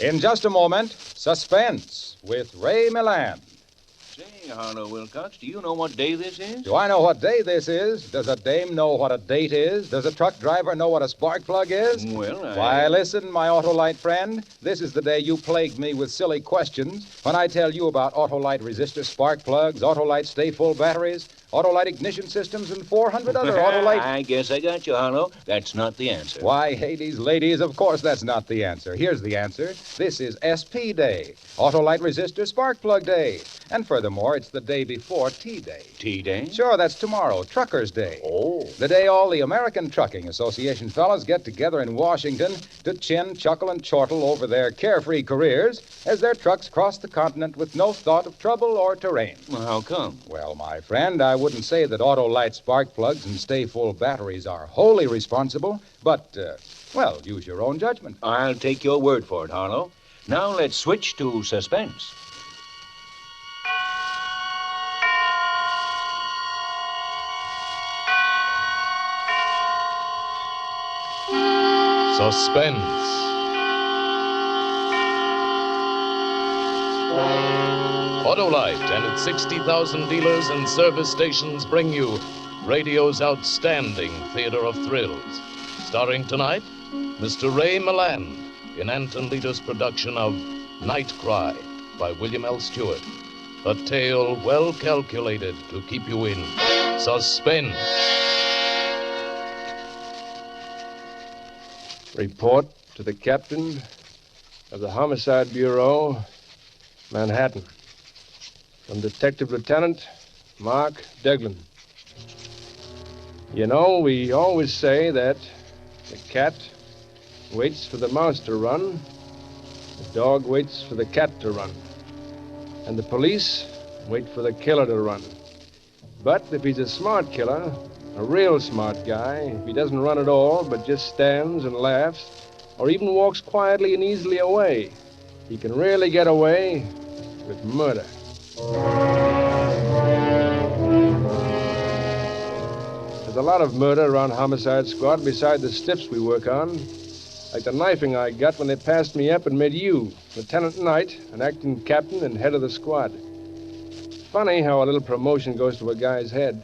In just a moment, Suspense with Ray Milland. Say, Harlow Wilcox, do you know what day this is? Do I know what day this is? Does a dame know what a date is? Does a truck driver know what a spark plug is? Well, Why, listen, my Autolite friend. This is the day you plagued me with silly questions when I tell you about Autolite resistor spark plugs, Autolite stay-full batteries, Autolite ignition systems, and 400 other Autolite... I guess I got you, Harlow. That's not the answer. Why, Hades, ladies, of course that's not the answer. Here's the answer. This is SP Day, Autolite resistor spark plug day. And furthermore, it's the day before T-Day. T-Day? Sure, that's tomorrow, Truckers' Day. Oh. The day all the American Trucking Association fellows get together in Washington to chin, chuckle, and chortle over their carefree careers as their trucks cross the continent with no thought of trouble or terrain. Well, how come? Well, my friend, I wouldn't say that Autolite spark plugs and stay-full batteries are wholly responsible, but, well, use your own judgment. I'll take your word for it, Harlow. Now let's switch to Suspense. Suspense. Autolite and its 60,000 dealers and service stations bring you radio's outstanding theater of thrills. Starring tonight, Mr. Ray Milland in Anton Leader's production of Night Cry by William L. Stewart. A tale well calculated to keep you in suspense. Report to the captain of the Homicide Bureau, Manhattan. From Detective Lieutenant Mark Deglin. You know, we always say that the cat waits for the mouse to run, the dog waits for the cat to run, and the police wait for the killer to run. But if he's a smart killer, a real smart guy, if he doesn't run at all, but just stands and laughs, or even walks quietly and easily away, he can really get away with murder. There's a lot of murder around Homicide Squad beside the stiffs we work on. Like the knifing I got when they passed me up and made you, Lieutenant Knight, an acting captain and head of the squad. Funny how a little promotion goes to a guy's head.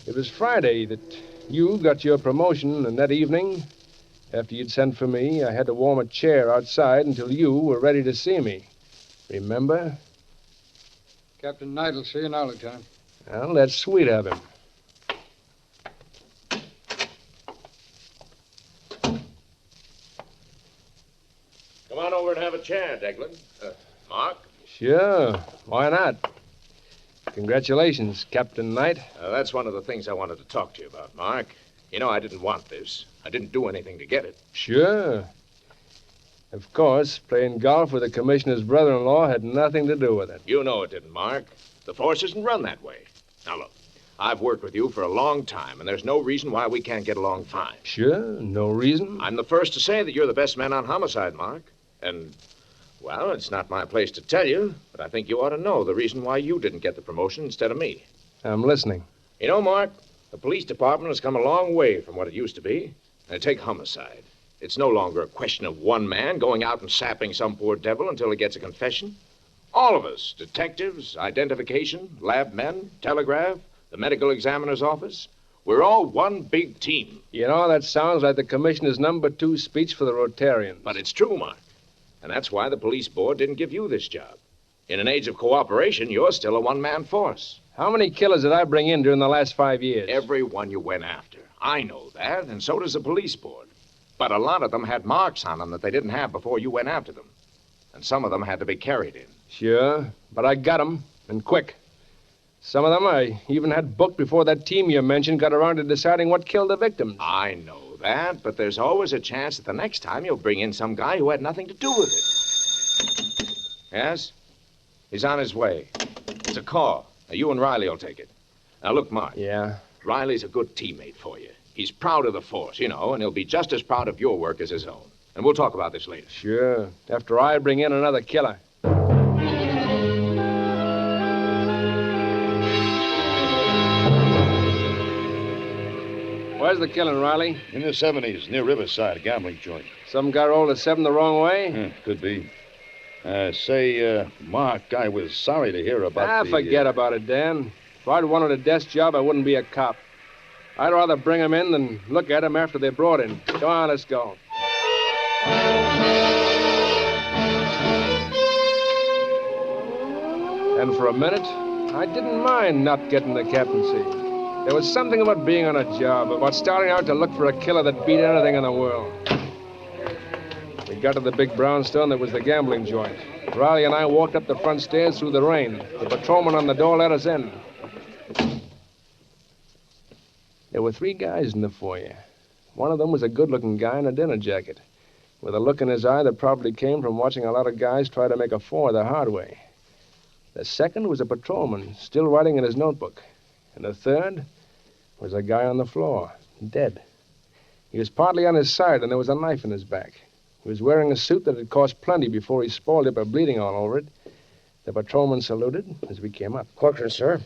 It was Friday that you got your promotion, and that evening, after you'd sent for me, I had to warm a chair outside until you were ready to see me. Remember? Captain Knight will see you now, Lieutenant. Well, that's sweet of him. Come on over and have a chair, Deglin. Mark? Sure. Why not? Congratulations, Captain Knight. That's one of the things I wanted to talk to you about, Mark. You know, I didn't want this. I didn't do anything to get it. Sure. Of course, playing golf with the commissioner's brother-in-law had nothing to do with it. You know it didn't, Mark. The force isn't run that way. Now, look, I've worked with you for a long time, and there's no reason why we can't get along fine. Sure, no reason. I'm the first to say that you're the best man on homicide, Mark. And, well, it's not my place to tell you, but I think you ought to know the reason why you didn't get the promotion instead of me. I'm listening. You know, Mark, the police department has come a long way from what it used to be. Now, take homicide. It's no longer a question of one man going out and sapping some poor devil until he gets a confession. All of us, detectives, identification, lab men, telegraph, the medical examiner's office, we're all one big team. You know, that sounds like the commissioner's number 2 speech for the Rotarians. But it's true, Mark. And that's why the police board didn't give you this job. In an age of cooperation, you're still a one-man force. How many killers did I bring in during the last 5 years? Every one you went after. I know that, and so does the police board. But a lot of them had marks on them that they didn't have before you went after them. And some of them had to be carried in. Sure, but I got them, and quick. Some of them I even had booked before that team you mentioned got around to deciding what killed the victims. I know that, but there's always a chance that the next time you'll bring in some guy who had nothing to do with it. Yes? He's on his way. It's a call. Now, you and Riley will take it. Now, look, Mark. Yeah? Riley's a good teammate for you. He's proud of the force, you know, and he'll be just as proud of your work as his own. And we'll talk about this later. Sure. After I bring in another killer. Where's the killing, Riley? In the 70s, near Riverside, a gambling joint. Some guy rolled a 7 the wrong way? Could be. Mark, I was sorry to hear about Forget about it, Dan. If I'd wanted a desk job, I wouldn't be a cop. I'd rather bring him in than look at him after they're brought in. Go on, let's go. And for a minute, I didn't mind not getting the captaincy. There was something about being on a job, about starting out to look for a killer that beat anything in the world. We got to the big brownstone that was the gambling joint. Riley and I walked up the front stairs through the rain. The patrolman on the door let us in. There were 3 guys in the foyer. One of them was a good-looking guy in a dinner jacket, with a look in his eye that probably came from watching a lot of guys try to make a 4 the hard way. The second was a patrolman, still writing in his notebook. And the third was a guy on the floor, dead. He was partly on his side, and there was a knife in his back. He was wearing a suit that had cost plenty before he spoiled it by bleeding all over it. The patrolman saluted as we came up. Corcoran, sir.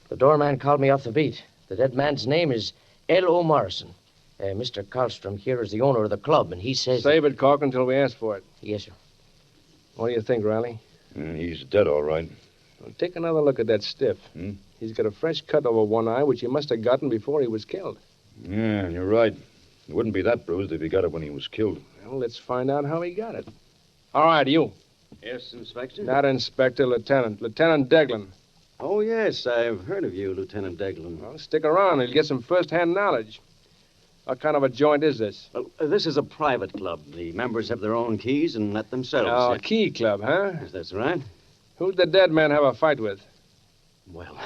The doorman called me off the beat. The dead man's name is L.O. Morrison. Mr. Karlstrom here is the owner of the club, and he says... Save it, Corcoran, until we ask for it. Yes, sir. What do you think, Riley? He's dead, all right. Well, take another look at that stiff. He's got a fresh cut over one eye, which he must have gotten before he was killed. Yeah, you're right. It wouldn't be that bruised if he got it when he was killed. Well, let's find out how he got it. All right, you. Yes, Inspector? Not Inspector, Lieutenant. Lieutenant Deglin. Oh, yes, I've heard of you, Lieutenant Deglin. Well, stick around. You'll get some first-hand knowledge. What kind of a joint is this? Well, this is a private club. The members have their own keys and let themselves Oh, a in. key club, huh? Yes, that's right. Who'd the dead man have a fight with? Well,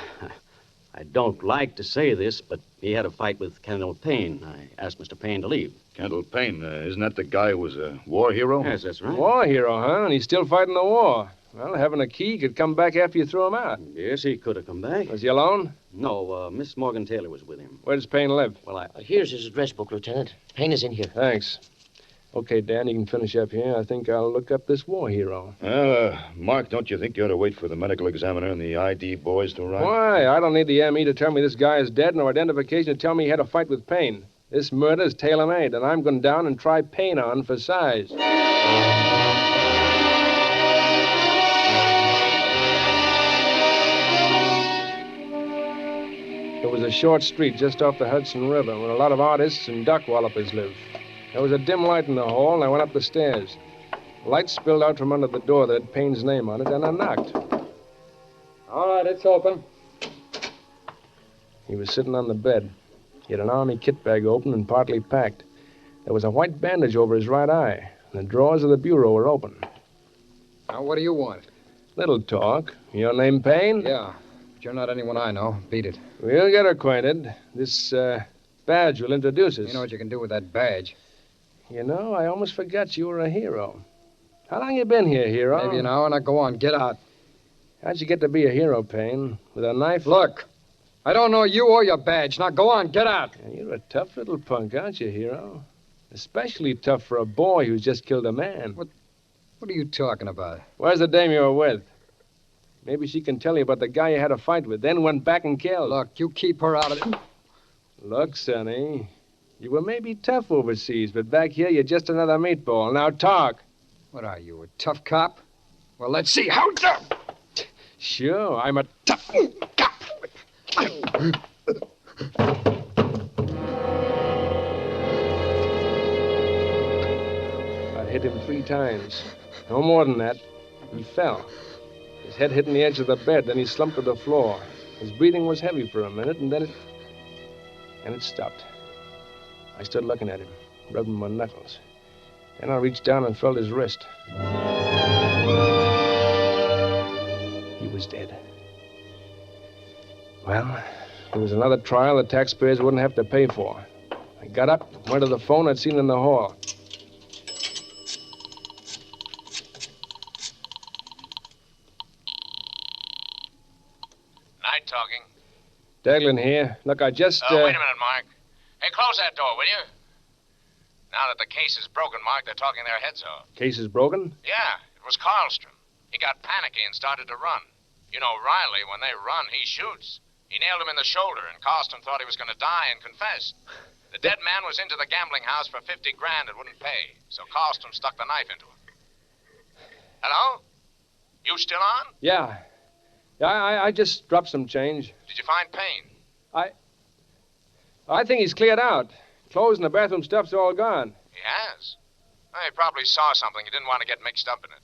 I don't like to say this, but he had a fight with Kendall Payne. I asked Mr. Payne to leave. Kendall Payne, isn't that the guy who was a war hero? Yes, that's right. War hero, huh? And he's still fighting the war. Well, having a key could come back after you threw him out. Yes, he could have come back. Was he alone? No, Miss Morgan Taylor was with him. Where does Payne live? Well, Here's his address book, Lieutenant. Payne is in here. Thanks. Okay, Dan, you can finish up here. I think I'll look up this war hero. Well, Mark, don't you think you ought to wait for the medical examiner and the ID boys to arrive? Why? I don't need the ME to tell me this guy is dead, nor identification to tell me he had a fight with Payne. This murder is tailor-made, and I'm going down and try Payne on for size. It was a short street just off the Hudson River where a lot of artists and duck wallopers live. There was a dim light in the hall, and I went up the stairs. Light spilled out from under the door that had Payne's name on it, and I knocked. All right, it's open. He was sitting on the bed. He had an army kit bag open and partly packed. There was a white bandage over his right eye, and the drawers of the bureau were open. Now, what do you want? Little talk. Your name Payne? Yeah, but you're not anyone I know. Beat it. We'll get acquainted. This, badge will introduce us. You know what you can do with that badge. You know, I almost forgot you were a hero. How long you been here, hero? Maybe an hour. Now, go on. Get out. How'd you get to be a hero, Payne? With a knife? Look, I don't know you or your badge. Now, go on. Get out. Yeah, you're a tough little punk, aren't you, hero? Especially tough for a boy who's just killed a man. What are you talking about? Where's the dame you were with? Maybe she can tell you about the guy you had a fight with, then went back and killed. Look, you keep her out of it. Look, Sonny, you were maybe tough overseas, but back here you're just another meatball. Now talk. What are you, a tough cop? Well, let's see how tough. Sure, I'm a tough cop. I hit him 3 times. No more than that. He fell. His head hit the edge of the bed, then he slumped to the floor. His breathing was heavy for a minute, and then it stopped. I stood looking at him, rubbing my knuckles. Then I reached down and felt his wrist. He was dead. Well, there was another trial the taxpayers wouldn't have to pay for. I got up, went to the phone I'd seen in the hall. Night talking. Deglin here. Look, I just... Wait a minute, Mark. Hey, close that door, will you? Now that the case is broken, Mark, they're talking their heads off. Case is broken? Yeah, it was Karlstrom. He got panicky and started to run. You know, Riley, when they run, he shoots. He nailed him in the shoulder, and Karlstrom thought he was going to die and confessed. The dead man was into the gambling house for 50 grand and wouldn't pay, so Carlstrom stuck the knife into him. Hello? You still on? Yeah. I just dropped some change. Did you find Payne? I think he's cleared out. Clothes and the bathroom stuff's all gone. He has. Well, he probably saw something. He didn't want to get mixed up in it.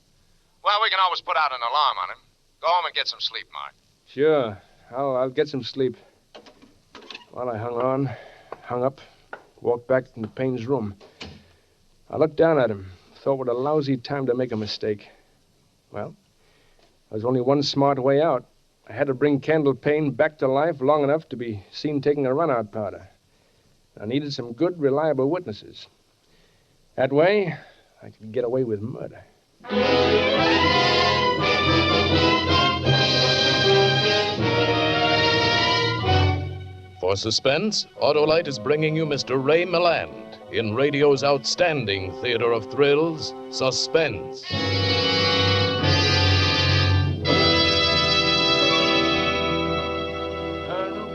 Well, we can always put out an alarm on him. Go home and get some sleep, Mark. Sure. I'll get some sleep. While I hung up, walked back into Payne's room. I looked down at him, thought what a lousy time to make a mistake. Well, there was only one smart way out. I had to bring Candle Payne back to life long enough to be seen taking a run-out powder. I needed some good, reliable witnesses. That way, I could get away with murder. For Suspense, Autolite is bringing you Mr. Ray Milland in radio's outstanding theater of thrills, Suspense.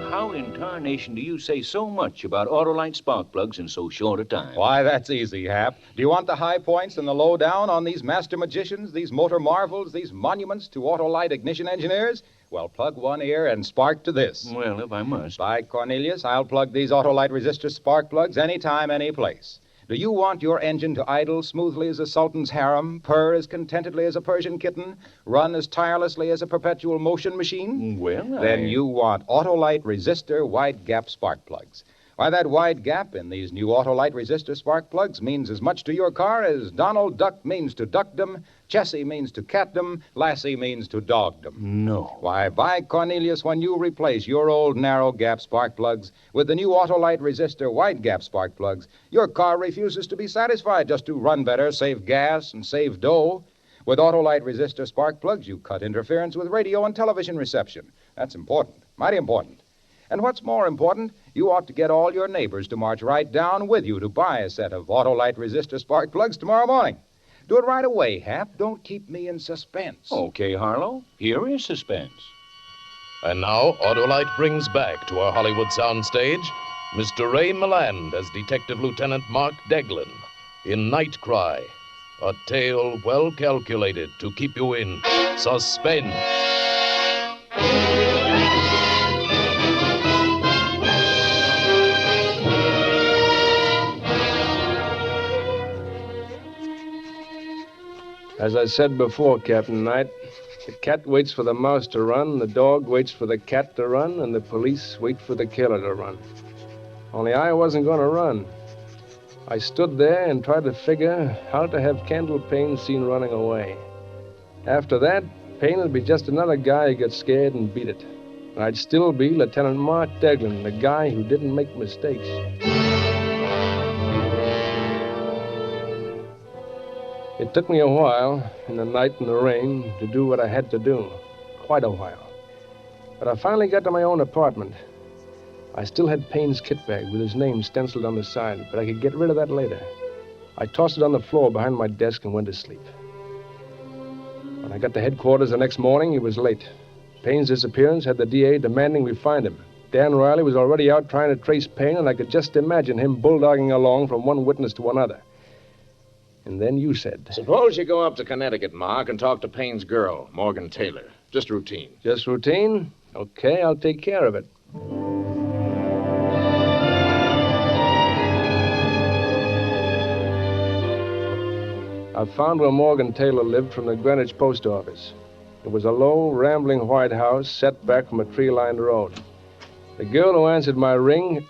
How in tarnation do you say so much about Autolite spark plugs in so short a time? Why, that's easy, Hap. Do you want the high points and the lowdown on these master magicians, these motor marvels, these monuments to Autolite ignition engineers? Well, plug one ear and spark to this. Well, if I must. By Cornelius, I'll plug these Autolite resistor spark plugs anytime, any place. Do you want your engine to idle smoothly as a sultan's harem, purr as contentedly as a Persian kitten, run as tirelessly as a perpetual motion machine? Well, Then you want Autolite resistor wide gap spark plugs. Why, that wide gap in these new Autolite resistor spark plugs means as much to your car as Donald Duck means to duckdom, Chessie means to catdom, Lassie means to dogdom. No. Why, by Cornelius, when you replace your old narrow gap spark plugs with the new Autolite resistor wide gap spark plugs, your car refuses to be satisfied just to run better, save gas, and save dough. With Autolite resistor spark plugs, you cut interference with radio and television reception. That's important, mighty important. And what's more important, you ought to get all your neighbors to march right down with you to buy a set of Autolite resistor spark plugs tomorrow morning. Do it right away, Hap. Don't keep me in suspense. Okay, Harlow. Here is Suspense. And now, Autolite brings back to our Hollywood soundstage Mr. Ray Milland as Detective Lieutenant Mark Deglin in Night Cry, a tale well calculated to keep you in suspense. As I said before, Captain Knight, the cat waits for the mouse to run, the dog waits for the cat to run, and the police wait for the killer to run. Only I wasn't going to run. I stood there and tried to figure how to have Candle Payne seen running away. After that, Payne would be just another guy who got scared and beat it. And I'd still be Lieutenant Mark Deglin, the guy who didn't make mistakes. It took me a while, in the night and the rain, to do what I had to do. Quite a while. But I finally got to my own apartment. I still had Payne's kit bag with his name stenciled on the side, but I could get rid of that later. I tossed it on the floor behind my desk and went to sleep. When I got to headquarters the next morning, it was late. Payne's disappearance had the DA demanding we find him. Dan Riley was already out trying to trace Payne, and I could just imagine him bulldogging along from one witness to another. And then you said... Suppose you go up to Connecticut, Mark, and talk to Payne's girl, Morgan Taylor. Just routine. Just routine? Okay, I'll take care of it. I found where Morgan Taylor lived from the Greenwich post office. It was a low, rambling white house set back from a tree-lined road. The girl who answered my ring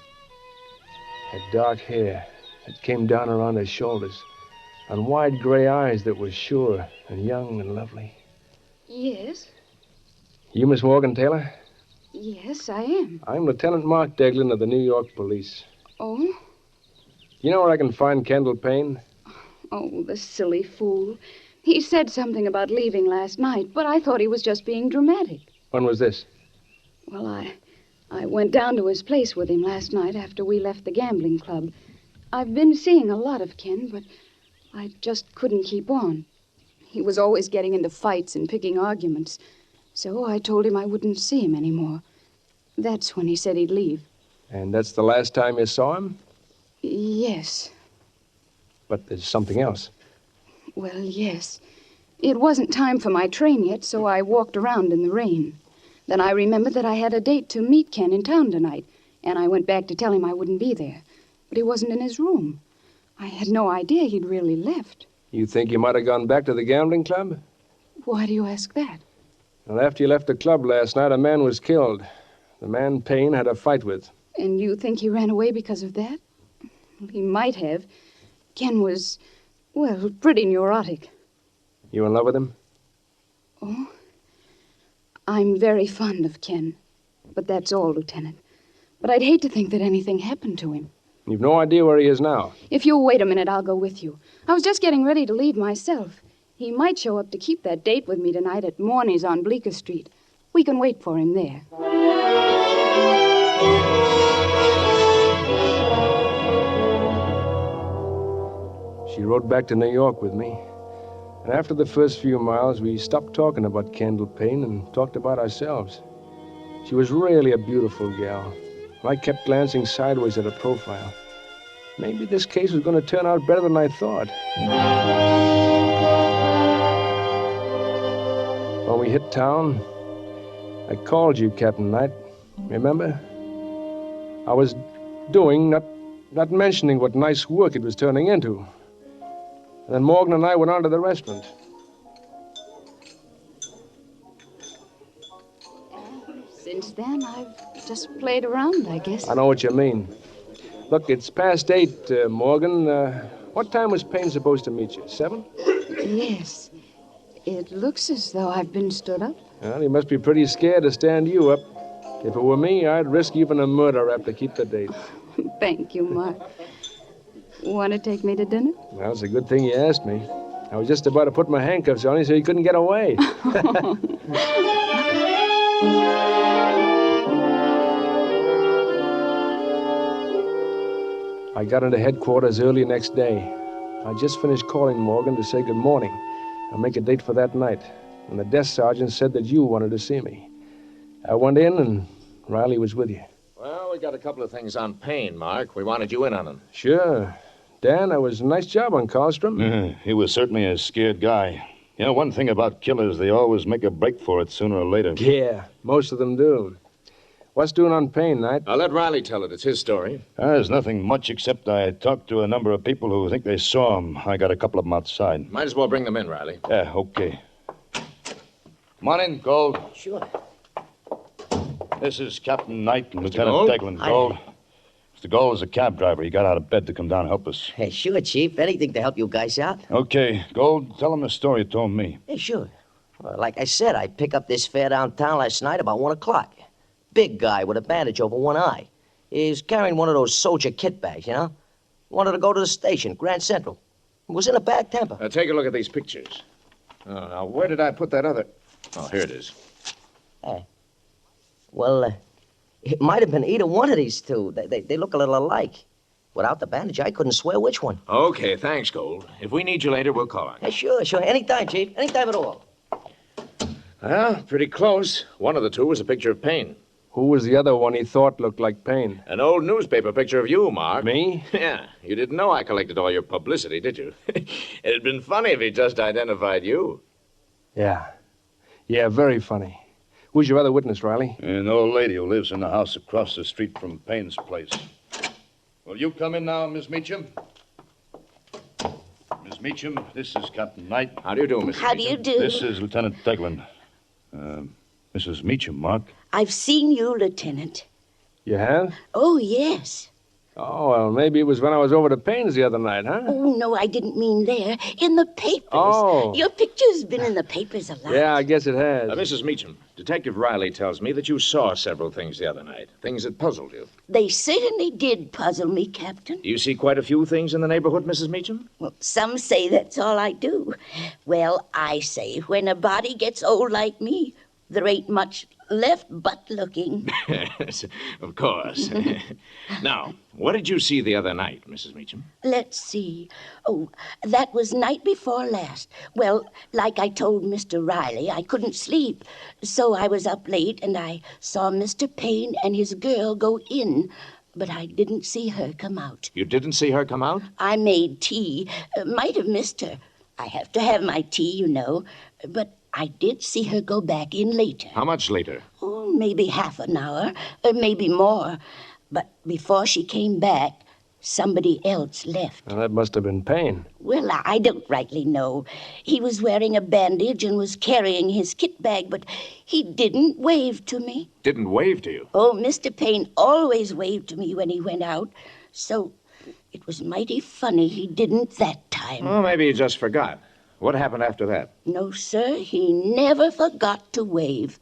had dark hair that came down around her shoulders, and wide gray eyes that were sure and young and lovely. Yes? You Miss Morgan Taylor? Yes, I am. I'm Lieutenant Mark Deglin of the New York Police. Oh? You know where I can find Candle Payne? Oh, the silly fool. He said something about leaving last night, but I thought he was just being dramatic. When was this? Well, I went down to his place with him last night after we left the gambling club. I've been seeing a lot of Ken, but I just couldn't keep on. He was always getting into fights and picking arguments. So I told him I wouldn't see him anymore. That's when he said he'd leave. And that's the last time you saw him? Yes. But there's something else. Well, yes. It wasn't time for my train yet, so I walked around in the rain. Then I remembered that I had a date to meet Ken in town tonight, and I went back to tell him I wouldn't be there. But he wasn't in his room. I had no idea he'd really left. You think you might have gone back to the gambling club? Why do you ask that? Well, after you left the club last night, a man was killed. The man Payne had a fight with. And you think he ran away because of that? Well, he might have. Ken was, well, pretty neurotic. You in love with him? Oh? I'm very fond of Ken. But that's all, Lieutenant. But I'd hate to think that anything happened to him. You've no idea where he is now. If you'll wait a minute, I'll go with you. I was just getting ready to leave myself. He might show up to keep that date with me tonight at Morney's on Bleecker Street. We can wait for him there. She rode back to New York with me. And after the first few miles, we stopped talking about Kendall Payne and talked about ourselves. She was really a beautiful gal. I kept glancing sideways at her profile. Maybe this case was going to turn out better than I thought. When we hit town, I called you, Captain Knight. Remember? I was doing, not mentioning what nice work it was turning into. And then Morgan and I went on to the restaurant. Since then, I've just played around, I guess. I know what you mean. Look, it's past 8, Morgan. What time was Payne supposed to meet you? 7? Yes. It looks as though I've been stood up. Well, he must be pretty scared to stand you up. If it were me, I'd risk even a murder rap to keep the date. Thank you, Mark. Want to take me to dinner? Well, it's a good thing you asked me. I was just about to put my handcuffs on him so he couldn't get away. I got into headquarters early next day. I just finished calling Morgan to say good morning and make a date for that night. And the desk sergeant said that you wanted to see me. I went in, and Riley was with you. Well, we got a couple of things on Payne, Mark. We wanted you in on them. Sure. Dan, that was a nice job on Karlstrom. He was certainly a scared guy. You know, one thing about killers, they always make a break for it sooner or later. Yeah, most of them do. What's doing on Payne, Knight? I'll let Riley tell it. It's his story. There's nothing much except I talked to a number of people who think they saw him. I got a couple of them outside. Might as well bring them in, Riley. Yeah, okay. Come on in, Gold. Sure. This is Captain Knight and Mr. Lieutenant Gold? Deglin. Gold. Mr. Gold is a cab driver. He got out of bed to come down and help us. Hey, sure, Chief. Anything to help you guys out. Okay, Gold, tell him the story you told me. Hey, sure. Well, like I said, I picked up this fare downtown last night about 1 o'clock. Big guy with a bandage over one eye. He's carrying one of those soldier kit bags, you know? Wanted to go to the station, Grand Central. Was in a bad temper. Take a look at these pictures. Oh, now, where did I put that other... Oh, here it is. Well, it might have been either one of these two. They look a little alike. Without the bandage, I couldn't swear which one. Okay, thanks, Gold. If we need you later, we'll call on you. Hey, sure. Anytime, Chief. Anytime at all. Well, pretty close. One of the two was a picture of Payne. Who was the other one he thought looked like Payne? An old newspaper picture of you, Mark. Me? Yeah. You didn't know I collected all your publicity, did you? It'd been funny if he just identified you. Yeah. Yeah, very funny. Who's your other witness, Riley? An old lady who lives in the house across the street from Payne's place. Will you come in now, Miss Meacham? Miss Meacham, this is Captain Knight. How do you do, Mrs. How do you Meacham? do? This is Lieutenant Deglin. Mrs. Meacham, Mark. I've seen you, Lieutenant. You have? Oh, yes. Oh, well, maybe it was when I was over to Payne's the other night, huh? Oh, no, I didn't mean there. In the papers. Oh. Your picture's been in the papers a lot. Yeah, I guess it has. Mrs. Meacham, Detective Riley tells me that you saw several things the other night. Things that puzzled you. They certainly did puzzle me, Captain. Do you see quite a few things in the neighborhood, Mrs. Meacham? Well, some say that's all I do. Well, I say when a body gets old like me, there ain't much left but looking. Yes, of course. Now, what did you see the other night, Mrs. Meacham? Let's see. Oh, that was night before last. Well, like I told Mr. Riley, I couldn't sleep. So I was up late and I saw Mr. Payne and his girl go in. but I didn't see her come out. You didn't see her come out? I made tea. Might have missed her. I have to have my tea, you know. But I did see her go back in later. How much later? Oh, maybe half an hour, maybe more. But before she came back, somebody else left. Well, that must have been Payne. Well, I don't rightly know. He was wearing a bandage and was carrying his kit bag, but he didn't wave to me. Didn't wave to you? Oh, Mr. Payne always waved to me when he went out, so it was mighty funny he didn't that time. Well, maybe he just forgot. What happened after that? No, sir, he never forgot to wave.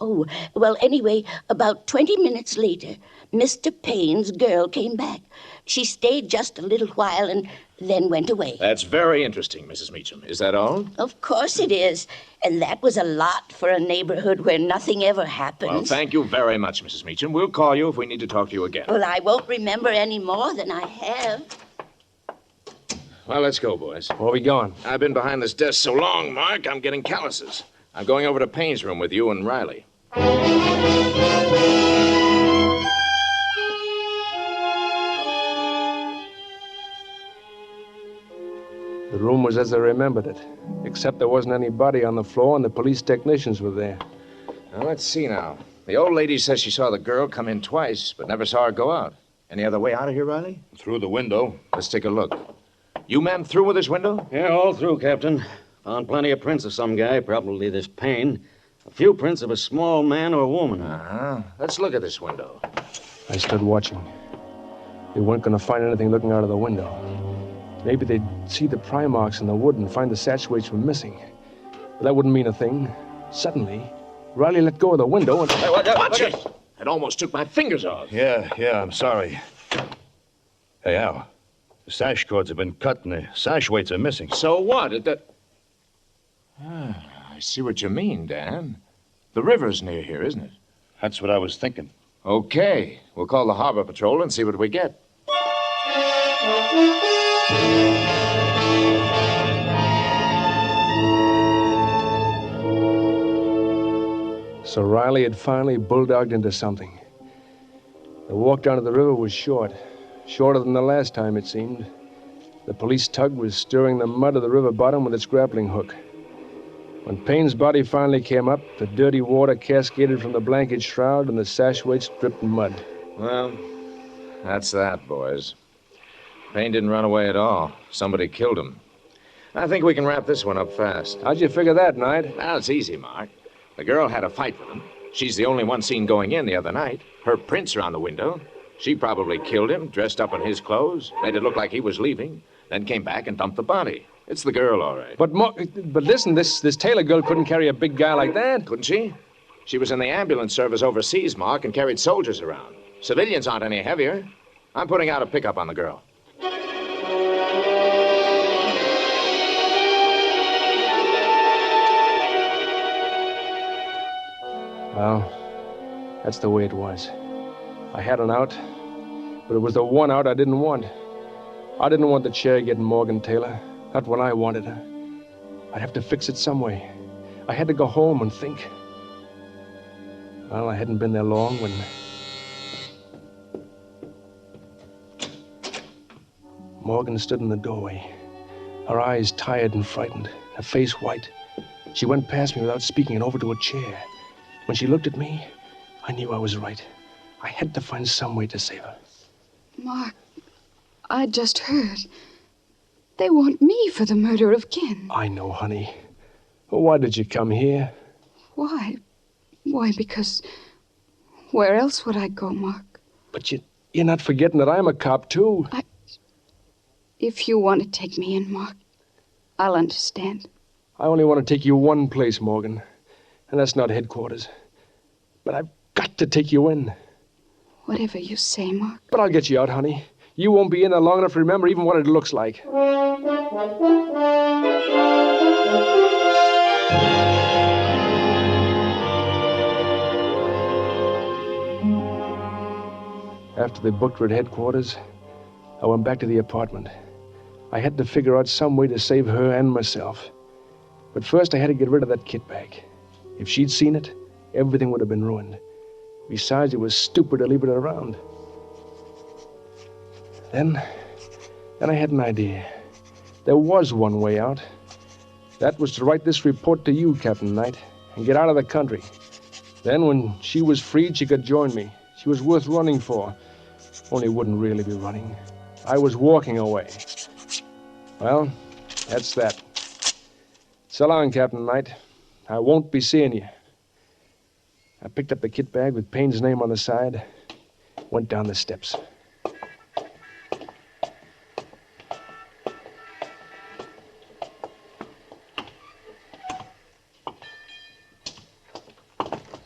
Oh, well, anyway, about 20 minutes later, Mr. Payne's girl came back. She stayed just a little while and then went away. That's very interesting, Mrs. Meacham. Is that all? Of course it is. And that was a lot for a neighborhood where nothing ever happens. Well, thank you very much, Mrs. Meacham. We'll call you if we need to talk to you again. Well, I won't remember any more than I have. Well, let's go, boys. Where are we going? I've been behind this desk so long, Mark, I'm getting calluses. I'm going over to Payne's room with you and Riley. The room was as I remembered it, except there wasn't any body on the floor and the police technicians were there. Now, let's see now. The old lady says she saw the girl come in twice, but never saw her go out. Any other way out of here, Riley? Through the window. Let's take a look. You men through with this window? Yeah, all through, Captain. Found plenty of prints of some guy, probably this Payne. A few prints of a small man or woman. Uh-huh. Let's look at this window. I stood watching. They weren't going to find anything looking out of the window. Maybe they'd see the pry marks in the wood and find the satchwaits were missing. But that wouldn't mean a thing. Suddenly, Riley let go of the window and... Hey, watch it! It almost took my fingers off. Yeah, I'm sorry. Hey, Al. The sash cords have been cut and the sash weights are missing. So what? I see what you mean, Dan. The river's near here, isn't it? That's what I was thinking. Okay. We'll call the harbor patrol and see what we get. So Riley had finally bulldogged into something. The walk down to the river was short. Shorter than the last time, it seemed. The police tug was stirring the mud of the river bottom with its grappling hook. When Payne's body finally came up, the dirty water cascaded from the blanket shroud and the sash weights dripped in mud. Well, that's that, boys. Payne didn't run away at all. Somebody killed him. I think we can wrap this one up fast. How'd you figure that, Knight? Well, it's easy, Mark. The girl had a fight with him. She's the only one seen going in the other night. Her prints are on the window. She probably killed him, dressed up in his clothes, made it look like he was leaving, then came back and dumped the body. It's the girl, all right. But listen, this Taylor girl couldn't carry a big guy like that. Couldn't she? She was in the ambulance service overseas, Mark, and carried soldiers around. Civilians aren't any heavier. I'm putting out a pickup on the girl. Well, that's the way it was. I had an out, but it was the one out I didn't want. I didn't want the chair getting Morgan Taylor. Not when I wanted her. I'd have to fix it some way. I had to go home and think. Well, I hadn't been there long when... Morgan stood in the doorway. Her eyes tired and frightened, her face white. She went past me without speaking and over to a chair. When she looked at me, I knew I was right. I had to find some way to save her. Mark, I just heard. They want me for the murder of Ken. I know, honey. Well, why did you come here? Why? Why, because... Where else would I go, Mark? But you're not forgetting that I'm a cop, too. If you want to take me in, Mark, I'll understand. I only want to take you one place, Morgan. And that's not headquarters. But I've got to take you in. Whatever you say, Mark. But I'll get you out, honey. You won't be in there long enough to remember even what it looks like. After they booked her at headquarters, I went back to the apartment. I had to figure out some way to save her and myself. But first I had to get rid of that kit bag. If she'd seen it, everything would have been ruined. Besides, it was stupid to leave it around. Then I had an idea. There was one way out. That was to write this report to you, Captain Knight, and get out of the country. Then, when she was freed, she could join me. She was worth running for. Only wouldn't really be running. I was walking away. Well, that's that. So long, Captain Knight. I won't be seeing you. I picked up the kit bag with Payne's name on the side, went down the steps.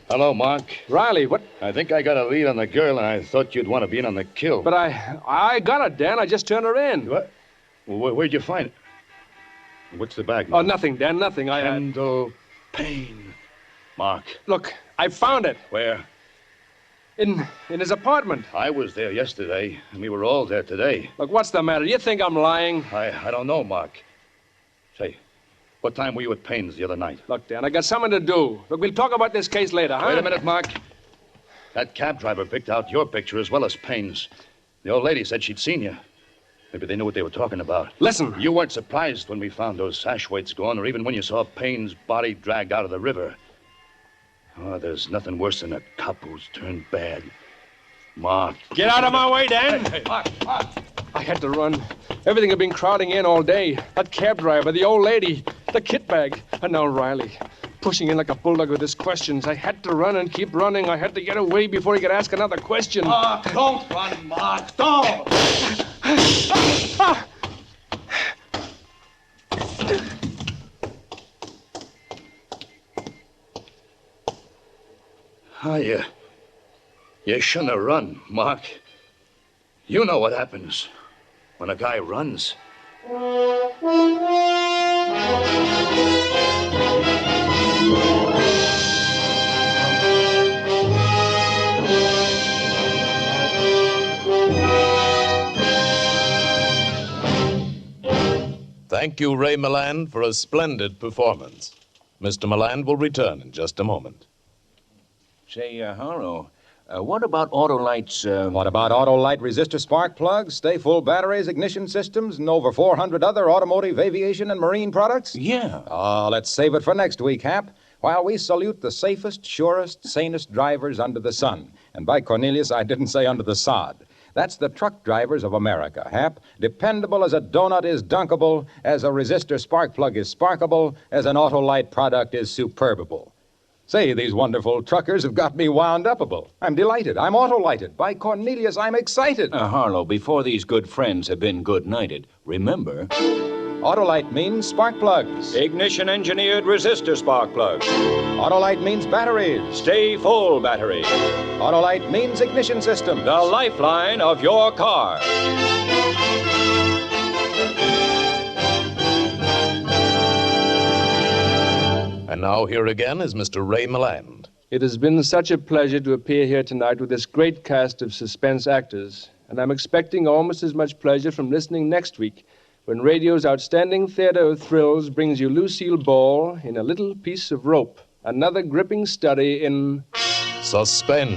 Hello, Mark. Riley, what? I think I got a lead on the girl, and I thought you'd want to be in on the kill. But I got her, Dan. I just turned her in. What? Well, where'd you find it? What's the bag? Oh, nothing, Dan, nothing. Kendall Payne. Mark. Look, I found it. Where? In his apartment. I was there yesterday, and we were all there today. Look, what's the matter? You think I'm lying? I don't know, Mark. Say, what time were you at Payne's the other night? Look, Dan, I got something to do. Look, we'll talk about this case later, huh? Wait a minute, Mark. That cab driver picked out your picture as well as Payne's. The old lady said she'd seen you. Maybe they knew what they were talking about. Listen. You weren't surprised when we found those sash weights gone, or even when you saw Payne's body dragged out of the river. Oh, there's nothing worse than a cop who's turned bad. Mark. Get out of my way, Dan. Hey, Mark. I had to run. Everything had been crowding in all day. That cab driver, the old lady, the kit bag, and now Riley. Pushing in like a bulldog with his questions. I had to run and keep running. I had to get away before he could ask another question. Mark, don't run, Mark. Don't! Oh, you shouldn't have run, Mark. You know what happens when a guy runs. Thank you, Ray Milland, for a splendid performance. Mr. Milland will return in just a moment. Say, Harlow, what about Autolite's, What about Autolite resistor spark plugs, stay full batteries, ignition systems, and over 400 other automotive, aviation, and marine products? Yeah. Oh, let's save it for next week, Hap, while we salute the safest, surest, sanest drivers under the sun. And by Cornelius, I didn't say under the sod. That's the truck drivers of America, Hap. Dependable as a donut is dunkable, as a resistor spark plug is sparkable, as an Autolite product is superbable. Say, these wonderful truckers have got me wound upable. I'm delighted. I'm Autolighted. By Cornelius, I'm excited. Harlow, before these good friends have been good-nighted, remember... Autolite means spark plugs. Ignition-engineered resistor spark plugs. Autolite means batteries. Stay full battery. Autolite means ignition systems. The lifeline of your car. And now here again is Mr. Ray Milland. It has been such a pleasure to appear here tonight with this great cast of suspense actors, and I'm expecting almost as much pleasure from listening next week when radio's outstanding theater of thrills brings you Lucille Ball in A Little Piece of Rope, another gripping study in... Suspense.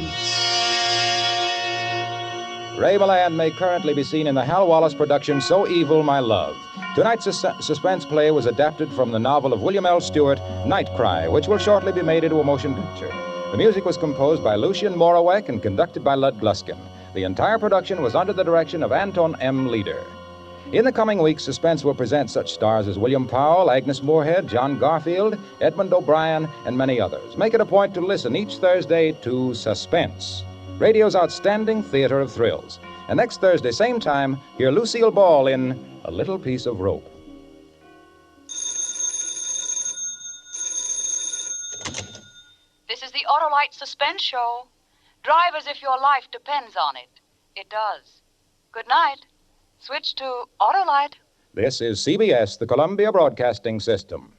Ray Milland may currently be seen in the Hal Wallace production So Evil, My Love. Tonight's suspense play was adapted from the novel of William L. Stewart, Night Cry, which will shortly be made into a motion picture. The music was composed by Lucien Morawek and conducted by Lud Gluskin. The entire production was under the direction of Anton M. Leader. In the coming weeks, Suspense will present such stars as William Powell, Agnes Moorehead, John Garfield, Edmund O'Brien, and many others. Make it a point to listen each Thursday to Suspense, radio's outstanding theater of thrills. And next Thursday, same time, hear Lucille Ball in A Little Piece of Rope. This is the Autolite Suspense Show. Drive as if your life depends on it. It does. Good night. Switch to Autolite. This is CBS, the Columbia Broadcasting System.